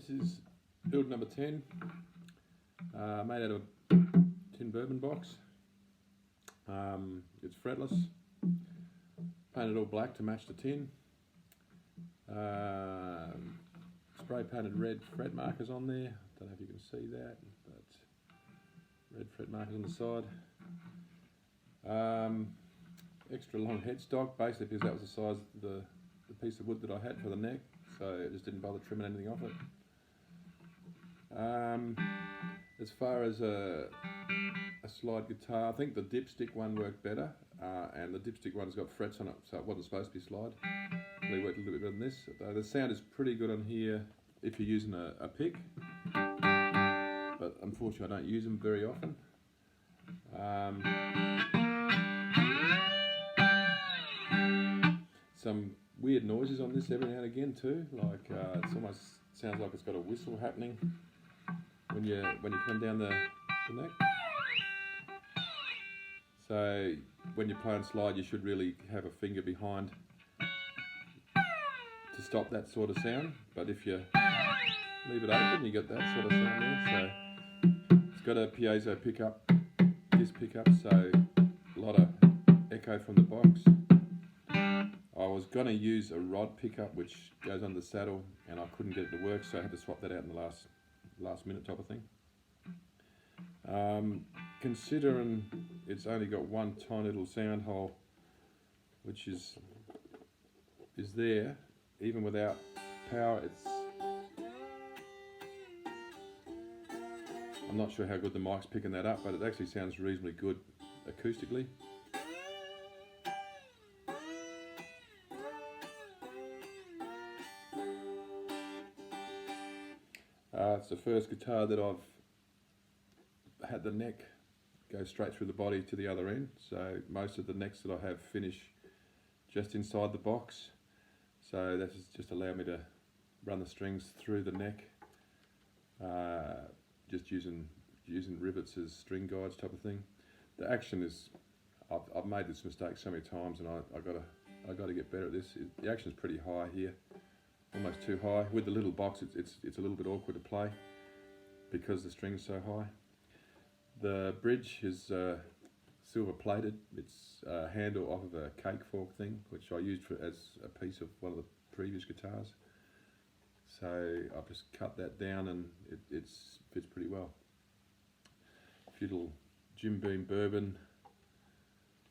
This is build number 10, made out of a tin bourbon box. It's fretless, painted all black to match the tin. Spray painted red fret markers on there. Don't know if you can see that, but red fret markers on the side. Extra long headstock, basically because that was the size of the piece of wood that I had for the neck, so I just didn't bother trimming anything off it. As far as a slide guitar, I think the dipstick one worked better, and the dipstick one's got frets on it, so it wasn't supposed to be slide. They worked a little bit better than this. The sound is pretty good on here if you're using a pick, but unfortunately I don't use them very often. Some weird noises on this every now and again too, like it almost sounds like it's got a whistle happening when you come down the neck. So when you're playing slide, you should really have a finger behind to stop that sort of sound, but if you leave it open, you get that sort of sound there. So it's got a piezo pickup, this pickup, so a lot of echo from the box. I was going to use a rod pickup which goes on the saddle, and I couldn't get it to work, so I had to swap that out in the last minute type of thing. Considering it's only got one tiny little sound hole, which is there, even without power, I'm not sure how good the mic's picking that up, but it actually sounds reasonably good acoustically. It's the first guitar that I've had the neck go straight through the body to the other end, so most of the necks that I have finish just inside the box, so that's just allowed me to run the strings through the neck, just using rivets as string guides type of thing. The action is, I've made this mistake so many times, and I got to get better at this. The action is pretty high here, almost too high. With the little box, it's a little bit awkward to play because the string's so high. The bridge is silver plated. It's a handle off of a cake fork thing, which I used as a piece of one of the previous guitars. So I've just cut that down, and it fits pretty well. A few little Jim Beam Bourbon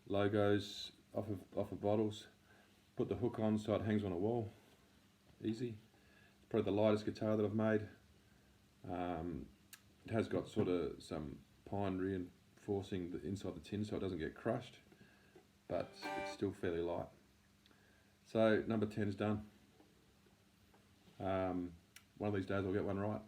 logos off of bottles. Put the hook on so it hangs on a wall. Easy. It's probably the lightest guitar that I've made. It has got sort of some pine reinforcing the inside the tin so it doesn't get crushed, but it's still fairly light. So number 10's done. One of these days I'll get one right.